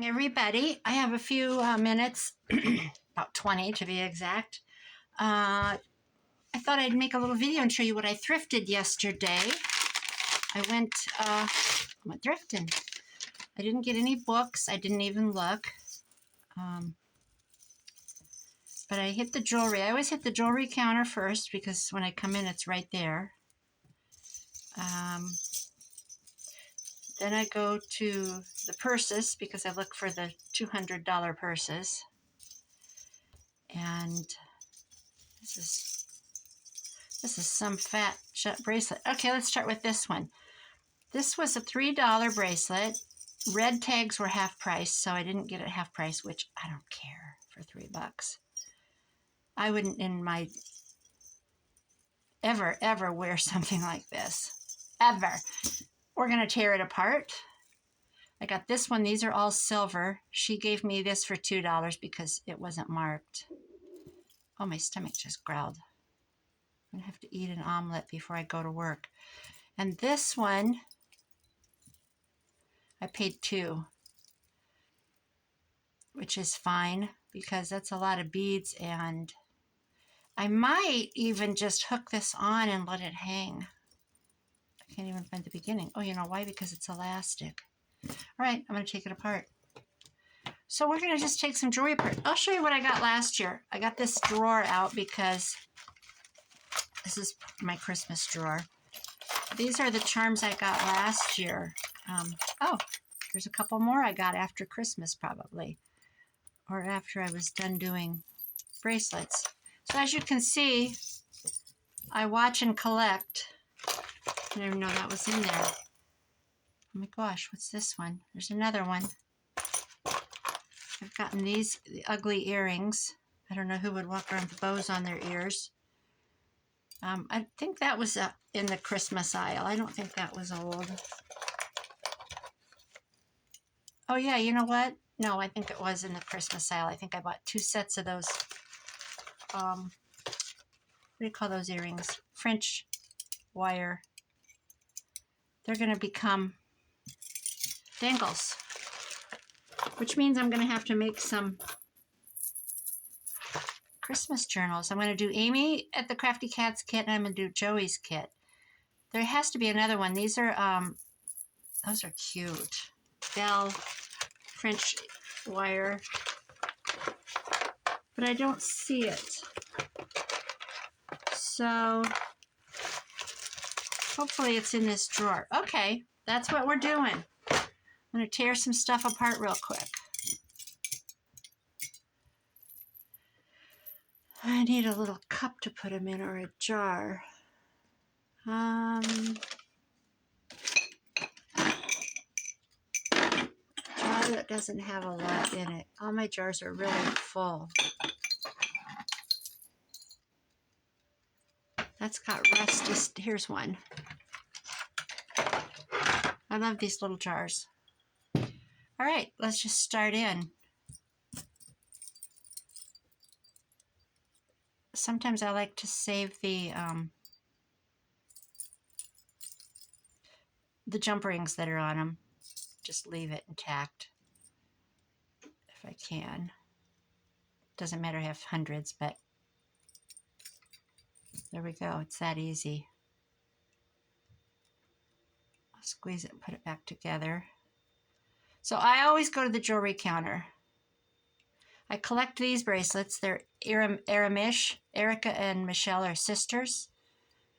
Everybody, I have a few minutes, about 20 to be exact. I thought I'd make a little video and show you what I thrifted yesterday. I went thrifting. I didn't get any books. I didn't even look. But I hit the jewelry. I always hit the jewelry counter first because when I come in, it's right there. Then I go to the purses because I look for the $200 purses. And this is some fat bracelet. Okay, let's start with this one. This was a $3 bracelet. Red tags were half price, so I didn't get it half price, which I don't care for $3. I wouldn't in my ever wear something like this. Ever. We're going to tear it apart. I got this one. These are all silver. She gave me this for $2 because it wasn't marked. Oh, my stomach just growled. I'm going to have to eat an omelet before I go to work. And this one, I paid $2, which is fine because that's a lot of beads, and I might even just hook this on and let it hang. I can't even find the beginning. Oh, you know why? Because it's elastic. All right, I'm going to take it apart. So we're going to just take some jewelry apart. I'll show you what I got last year. I got this drawer out because this is my Christmas drawer. These are the charms I got last year. Oh, there's a couple more I got after Christmas probably, or after I was done doing bracelets. So as you can see, I watch and collect. I didn't even know that was in there. Oh my gosh, what's this one? There's another one. I've gotten the ugly earrings. I don't know who would walk around with bows on their ears. I think that was in the Christmas aisle. I don't think that was old. Oh yeah, you know what? No, I think it was in the Christmas aisle. I think I bought 2 sets of those. What do you call those earrings? French wire. They're going to become dangles, which means I'm going to have to make some Christmas journals. I'm going to do Amy at the Crafty Cats kit, and I'm going to do Joey's kit. There has to be another one. These are, those are cute. Bell, French wire, but I don't see it. So hopefully it's in this drawer. Okay, that's what we're doing. I'm going to tear some stuff apart real quick. I need a little cup to put them in, or a jar. Jar that doesn't have a lot in it. All my jars are really full. That's got rusty. Here's one. I love these little jars. All right, let's just start in. Sometimes I like to save the jump rings that are on them. Just leave it intact if I can. Doesn't matter, I have hundreds, but there we go. It's that easy. I'll squeeze it and put it back together. So I always go to the jewelry counter. I collect these bracelets. They're Aramish. Erica and Michelle are sisters.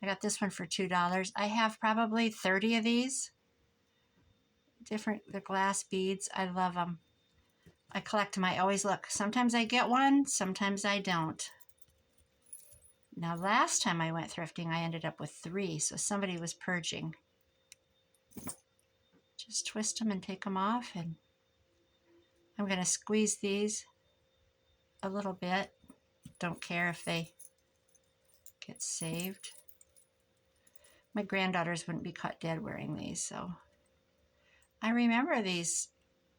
I got this one for $2. I have probably 30 of these. The glass beads. I love them. I collect them. I always look. Sometimes I get one, sometimes I don't. Now, last time I went thrifting, I ended up with 3, so somebody was purging. Just twist them and take them off, and I'm going to squeeze these a little bit. Don't care if they get saved. My granddaughters wouldn't be caught dead wearing these, so I remember these,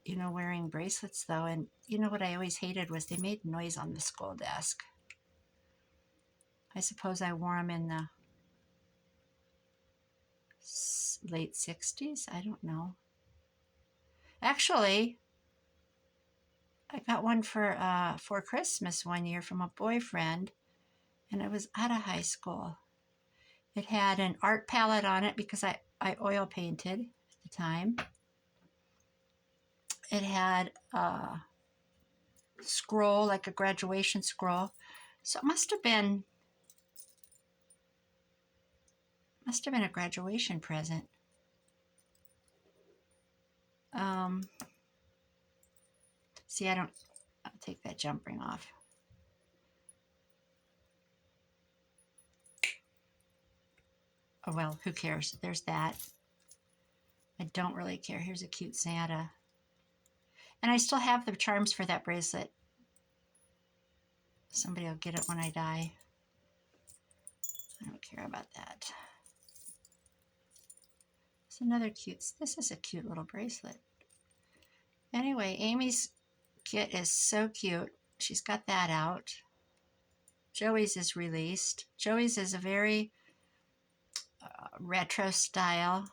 you know, wearing bracelets though, and you know what I always hated was they made noise on the school desk. I suppose I wore them in the late 60s. I don't know. Actually, I got one for Christmas one year from a boyfriend, and it was out of high school. It had an art palette on it because I oil painted at the time. It had a scroll, like a graduation scroll. So it must have been a graduation present. See, I'll take that jump ring off. Oh, well, who cares? There's that. I don't really care. Here's a cute Santa. And I still have the charms for that bracelet. Somebody will get it when I die. I don't care about that. It's another cute, this is a cute little bracelet. Anyway, Amy's kit is so cute. She's got that out. Joey's is released. Joey's is a very retro style.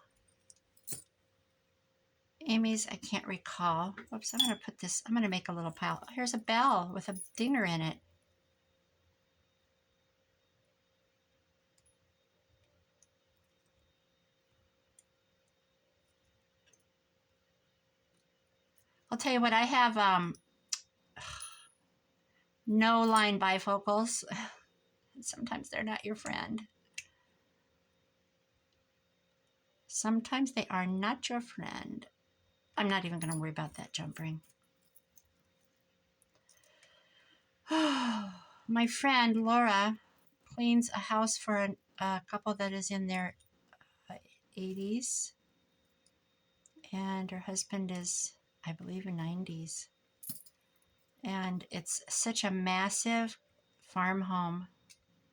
Amy's, I can't recall. Oops, I'm going to put this, I'm going to make a little pile. Here's a bell with a dinger in it. I'll tell you what, I have no line bifocals. Sometimes they're not your friend. Sometimes they are not your friend. I'm not even going to worry about that jump ring. My friend Laura cleans a house for a couple that is in their 80s. And her husband is, I believe, in 90s. And it's such a massive farm home.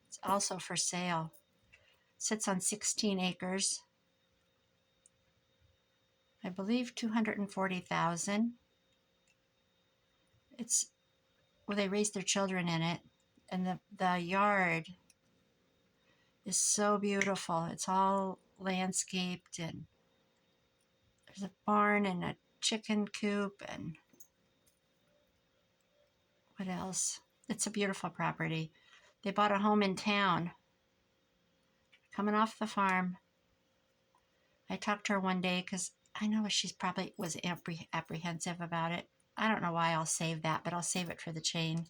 It's also for sale. It sits on 16 acres. I believe 240,000. It's, well, they raise their children in it. And the yard is so beautiful. It's all landscaped, and there's a barn and a chicken coop, and what else? It's a beautiful property. They bought a home in town, coming off the farm. I talked to her one day because I know she's probably was apprehensive about it. I don't know why. I'll save that, but I'll save it for the chain.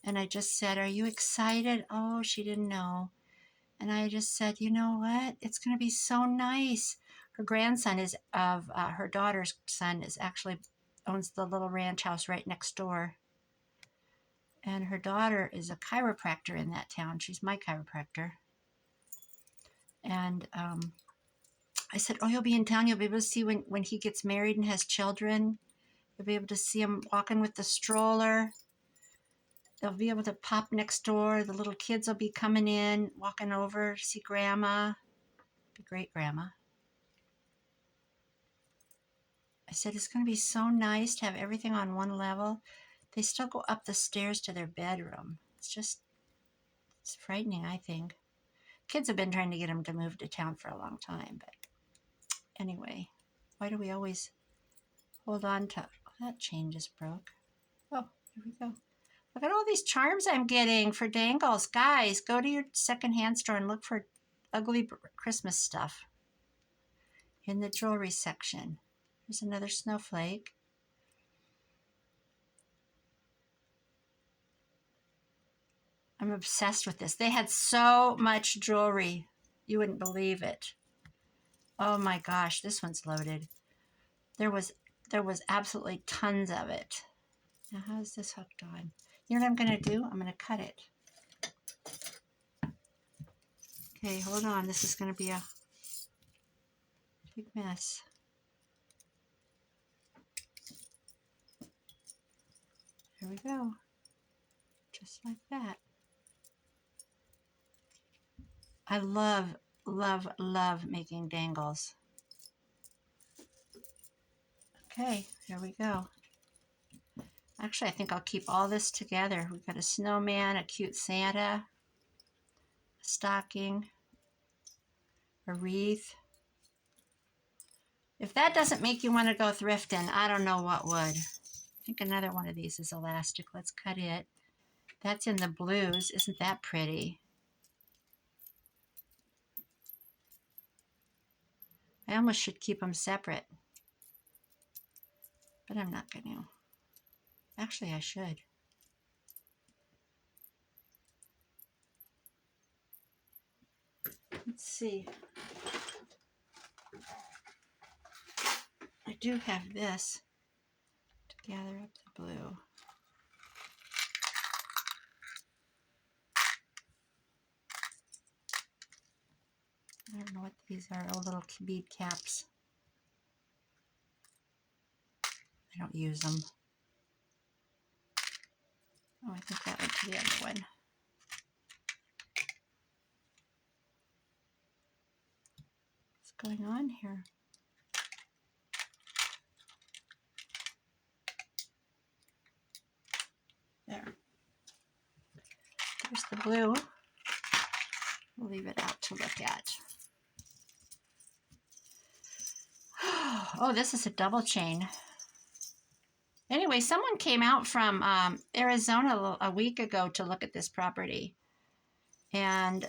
And I just said, "Are you excited?" Oh, she didn't know. And I just said, "You know what? It's going to be so nice." Her grandson is of her daughter's son is actually owns the little ranch house right next door. And her daughter is a chiropractor in that town. She's my chiropractor. And I said, "Oh, you'll be in town. You'll be able to see when he gets married and has children. You'll be able to see him walking with the stroller. They'll be able to pop next door. The little kids will be coming in, walking over to see Grandma. Be great Grandma." I said, "It's going to be so nice to have everything on one level." They still go up the stairs to their bedroom. It's frightening, I think. Kids have been trying to get them to move to town for a long time, but anyway, why do we always hold on to, oh, that chain just broke. Oh, here we go. Look at all these charms I'm getting for dangles. Guys, go to your secondhand store and look for ugly Christmas stuff in the jewelry section. There's another snowflake. I'm obsessed with this. They had so much jewelry. You wouldn't believe it. Oh my gosh, this one's loaded. There was absolutely tons of it. Now, how is this hooked on? You know what I'm going to do? I'm going to cut it. Okay, hold on. This is going to be a big mess. There we go. Just like that. I love, love, love making dangles. Okay, here we go. Actually, I think I'll keep all this together. We've got a snowman, a cute Santa, a stocking, a wreath. If that doesn't make you want to go thrifting, I don't know what would. think another one of these is elastic. Let's cut it. That's in the blues. Isn't that pretty? I almost should keep them separate, but I'm not going to. Actually, I should. Let's see. I do have this to gather up the blue. I don't know what these are. Oh, little bead caps. I don't use them. Oh, I think that went to the other one. What's going on here? There. There's the blue. We'll leave it out to look at. Oh, this is a double chain. Anyway, someone came out from Arizona a week ago to look at this property. And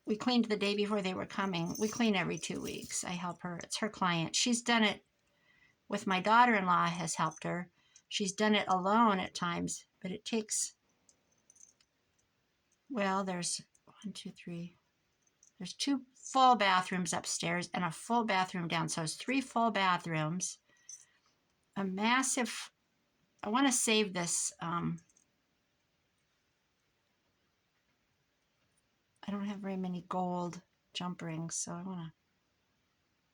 we cleaned the day before they were coming. We clean every 2 weeks. I help her. It's her client. She's done it with my daughter-in-law has helped her. She's done it alone at times, but it takes, well, there's 1, 2, 3. There's 2 full bathrooms upstairs and a full bathroom down. So it's 3 full bathrooms. A massive, I want to save this. I don't have very many gold jump rings, so I want to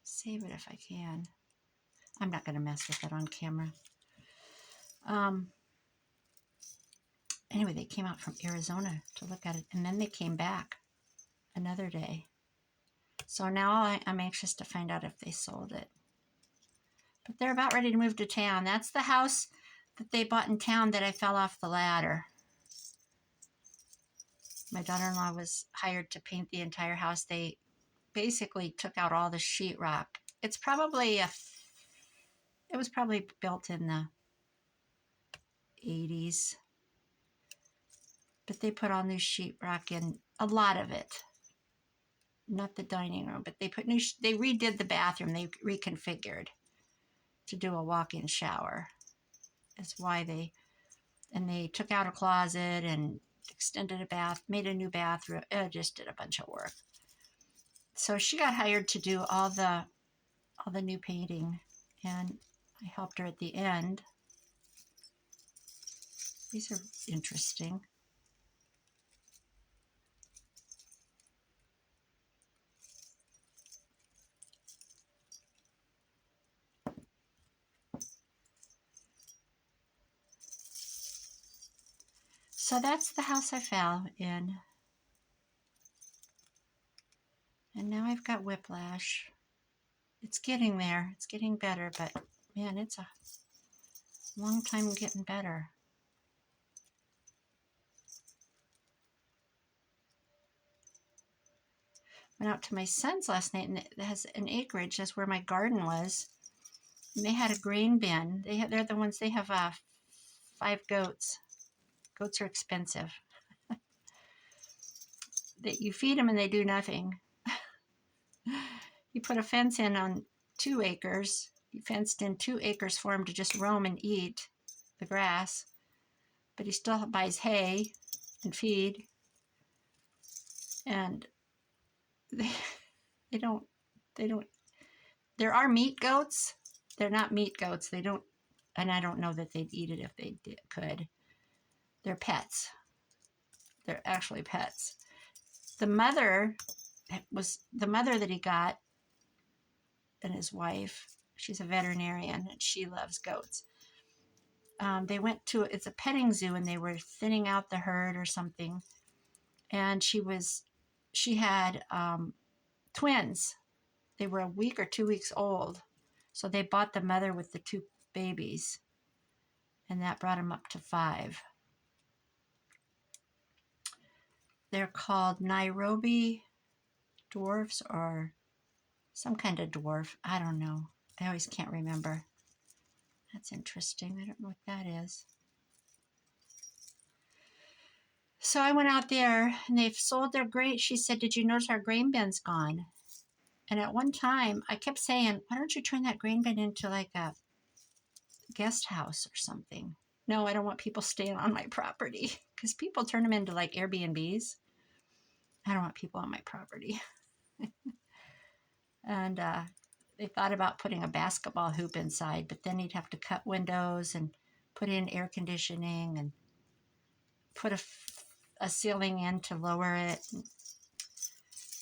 save it if I can. I'm not going to mess with it on camera. Anyway, they came out from Arizona to look at it, and then they came back another day. So now I'm anxious to find out if they sold it. But they're about ready to move to town. That's the house that they bought in town that I fell off the ladder. My daughter-in-law was hired to paint the entire house. They basically took out all the sheetrock. It's probably it was probably built in the 80s. But they put all new sheetrock in, a lot of it. Not the dining room, but they redid the bathroom. They reconfigured to do a walk-in shower. That's why they took out a closet and extended a bath, made a new bathroom, just did a bunch of work. So she got hired to do all the new painting, and I helped her at the end. These are interesting. So that's the house I fell in. And now I've got whiplash. It's getting there. It's getting better, but man, it's a long time getting better. Went out to my son's last night, and it has an acreage. That's where my garden was. And they had a grain bin. They're the ones, they have 5 goats. Goats are expensive. You feed them and they do nothing. You put a fence in on 2 acres. You fenced in 2 acres for him to just roam and eat the grass. But he still buys hay and feed. And they don't, there are meat goats. They're not meat goats. They don't, and I don't know that they'd eat it if they could. They're pets. They're actually pets. The mother that he got, and his wife, she's a veterinarian and she loves goats. They went to, it's a petting zoo, and they were thinning out the herd or something. And she had twins. They were a week or 2 weeks old. So they bought the mother with the 2 babies, and that brought them up to 5. They're called Nairobi dwarfs or some kind of dwarf. I don't know. I always can't remember. That's interesting. I don't know what that is. So I went out there and they've sold their grain. She said, "Did you notice our grain bin's gone?" And at one time I kept saying, "Why don't you turn that grain bin into like a guest house or something?" No, I don't want people staying on my property because people turn them into like Airbnbs. I don't want people on my property. And they thought about putting a basketball hoop inside, but then you'd have to cut windows and put in air conditioning and put a ceiling in to lower it.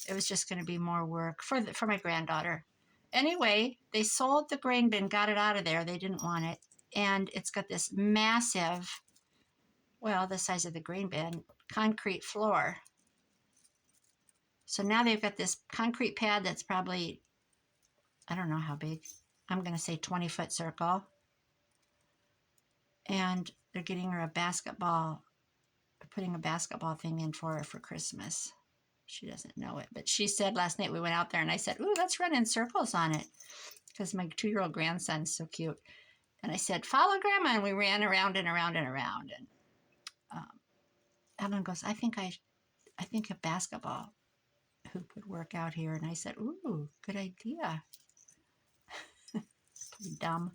It was just going to be more work for my granddaughter. Anyway, they sold the grain bin, got it out of there. They didn't want it. And it's got this massive, well, the size of the grain bin, concrete floor. So now they've got this concrete pad that's probably, I don't know how big. I'm going to say 20-foot circle. And they're getting her a basketball, putting a basketball thing in for her for Christmas. She doesn't know it. But she said last night we went out there and I said, "Ooh, let's run in circles on it." Because my 2-year-old grandson's so cute. And I said, "Follow Grandma." And we ran around and around and around. And Ellen goes, I think a basketball hoop would work out here. And I said, "Ooh, good idea." Pretty dumb.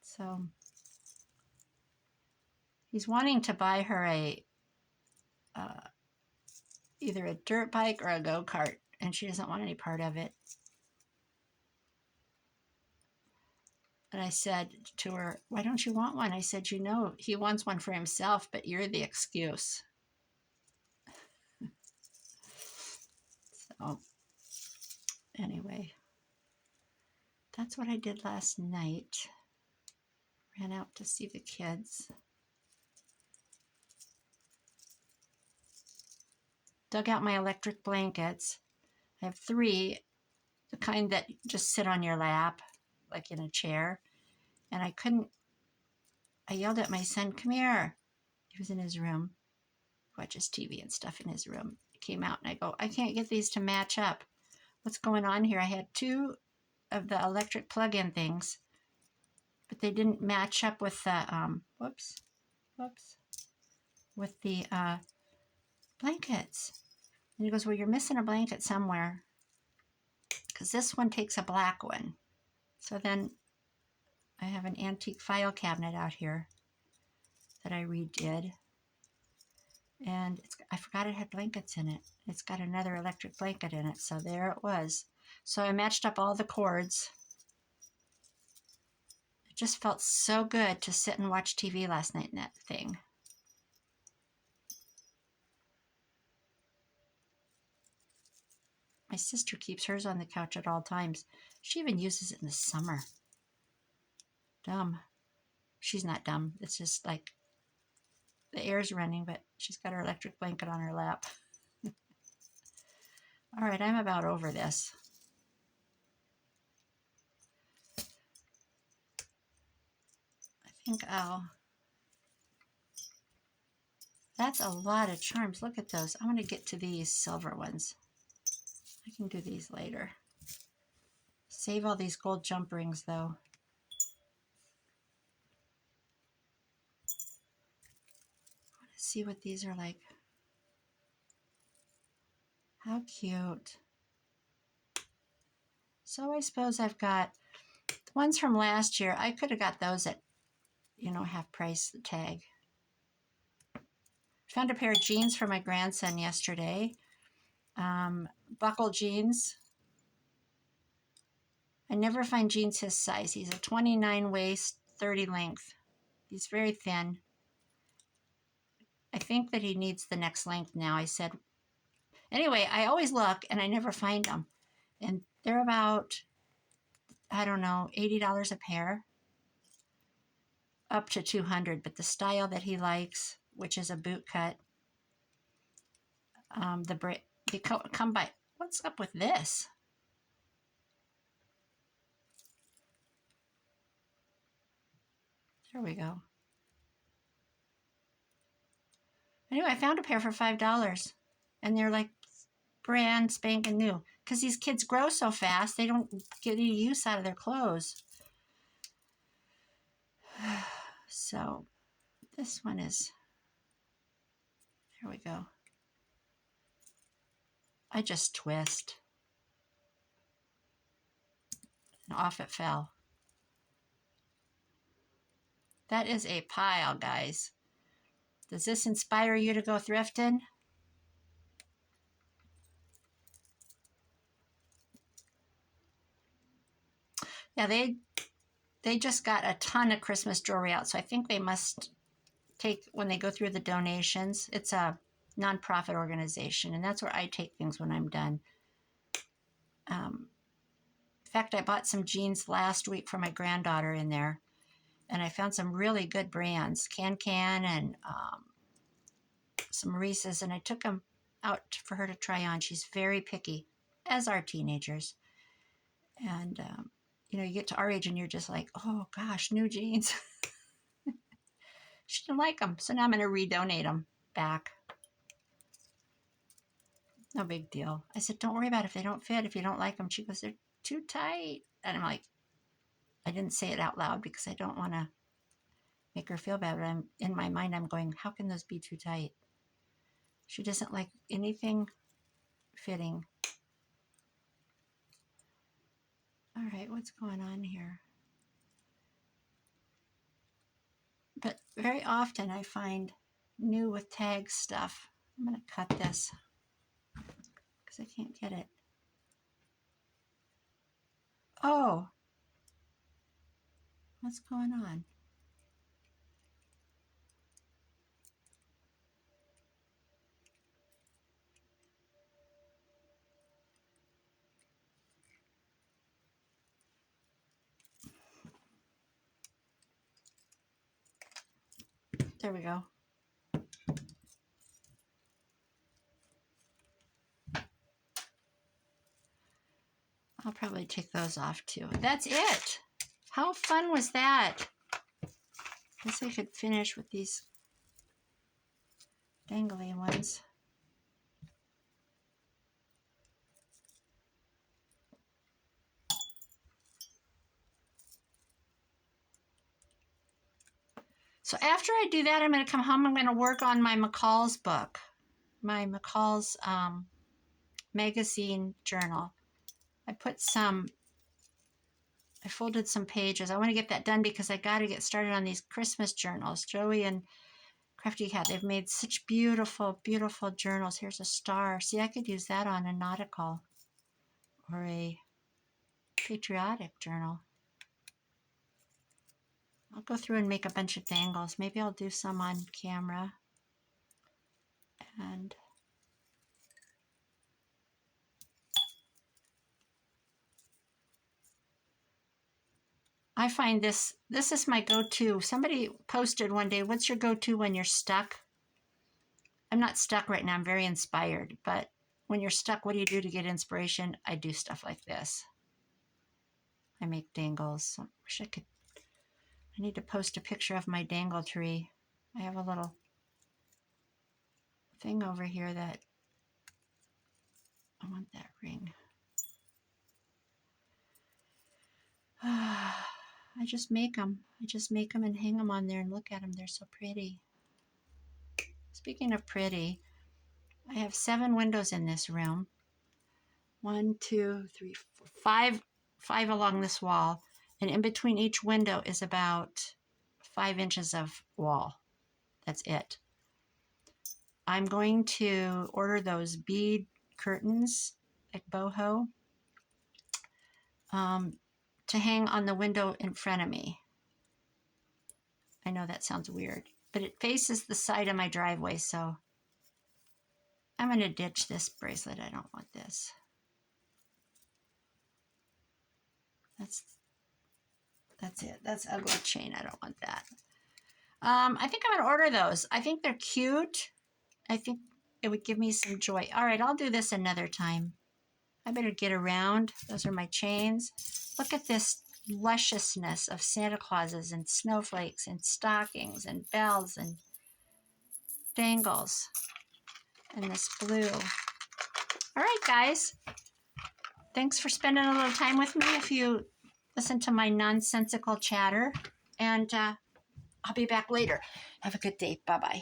So he's wanting to buy her either a dirt bike or a go-kart. And she doesn't want any part of it. And I said to her, "Why don't you want one?" I said, he wants one for himself, but you're the excuse. So anyway, that's what I did last night. Ran out to see the kids. Dug out my electric blankets. I have 3, the kind that just sit on your lap, like in a chair. And I yelled at my son, "Come here." He was in his room, watches TV and stuff in his room. He came out and I go, "I can't get these to match up. What's going on here?" I had 2 of the electric plug-in things, but they didn't match up with the, with the blankets. And he goes, "Well, you're missing a blanket somewhere because this one takes a black one." So then I have an antique file cabinet out here that I redid. And I forgot it had blankets in it. It's got another electric blanket in it. So there it was. So I matched up all the cords. It just felt so good to sit and watch TV last night in that thing. My sister keeps hers on the couch at all times. She even uses it in the summer. Dumb. She's not dumb. It's just like the air's running, but she's got her electric blanket on her lap. All right, I'm about over this. I think that's a lot of charms. Look at those. I'm going to get to these silver ones. I can do these later. Save all these gold jump rings, though. I want to see what these are like. How cute. So I suppose I've got the ones from last year. I could have got those at, half price, the tag. Found a pair of jeans for my grandson yesterday. Buckle jeans. I never find jeans his size. He's a 29 waist, 30 length. He's very thin. I think that he needs the next length now. I said, anyway, I always look and I never find them. And they're about, I don't know, $80 a pair. Up to $200, but the style that he likes, which is a boot cut, they come by. What's up with this? There we go. Anyway, I found a pair for $5, and they're like brand spanking new. Because these kids grow so fast, they don't get any use out of their clothes. So this one is, there we go. I just twist. And off it fell. That is a pile, guys. Does this inspire you to go thrifting? Yeah, they just got a ton of Christmas jewelry out, so I think they must take, when they go through the donations, it's a nonprofit organization, and that's where I take things when I'm done. In fact, I bought some jeans last week for my granddaughter in there, and I found some really good brands, Can and some Reese's, and I took them out for her to try on. She's very picky, as are teenagers. And, you know, you get to our age and you're just like, oh gosh, new jeans. She didn't like them, so now I'm going to redonate them back. No big deal. I said, don't worry about it if they don't fit, if you don't like them. She goes, they're too tight. And I'm like, I didn't say it out loud because I don't want to make her feel bad, but I'm in my mind, I'm going, how can those be too tight? She doesn't like anything fitting. All right, what's going on here? But very often I find new with tag stuff. I'm going to cut this because I can't get it. Oh, what's going on? There we go. I'll probably take those off too. That's it. How fun was that? Guess I could finish with these dangly ones. So after I do that, I'm going to come home. I'm going to work on my McCall's book, my McCall's magazine journal. I folded some pages. I want to get that done because I got to get started on these Christmas journals. Joey and Crafty Cat, they've made such beautiful, beautiful journals. Here's a star. See, I could use that on a nautical or a patriotic journal. I'll go through and make a bunch of dangles. Maybe I'll do some on camera. And I find this is my go-to. Somebody posted one day, what's your go-to when you're stuck? I'm not stuck right now. I'm very inspired. But when you're stuck, what do you do to get inspiration? I do stuff like this. I make dangles. I wish I could. I need to post a picture of my dangle tree. I have a little thing over here that I want that ring. I just make them. I just make them and hang them on there and look at them. They're so pretty. Speaking of pretty, I have 7 windows in this room. 1, 2, 3, 4, 5 along this wall. And in between each window is about 5 inches of wall. That's it. I'm going to order those bead curtains, like boho, to hang on the window in front of me. I know that sounds weird, but it faces the side of my driveway, so I'm going to ditch this bracelet. I don't want this. That's it. That's ugly chain. I don't want that. I think I'm going to order those. I think they're cute. I think it would give me some joy. All right, I'll do this another time. I better get around. Those are my chains. Look at this lusciousness of Santa Clauses and snowflakes and stockings and bells and dangles and this blue. All right, guys. Thanks for spending a little time with me if you listen to my nonsensical chatter. And I'll be back later. Have a good day. Bye-bye.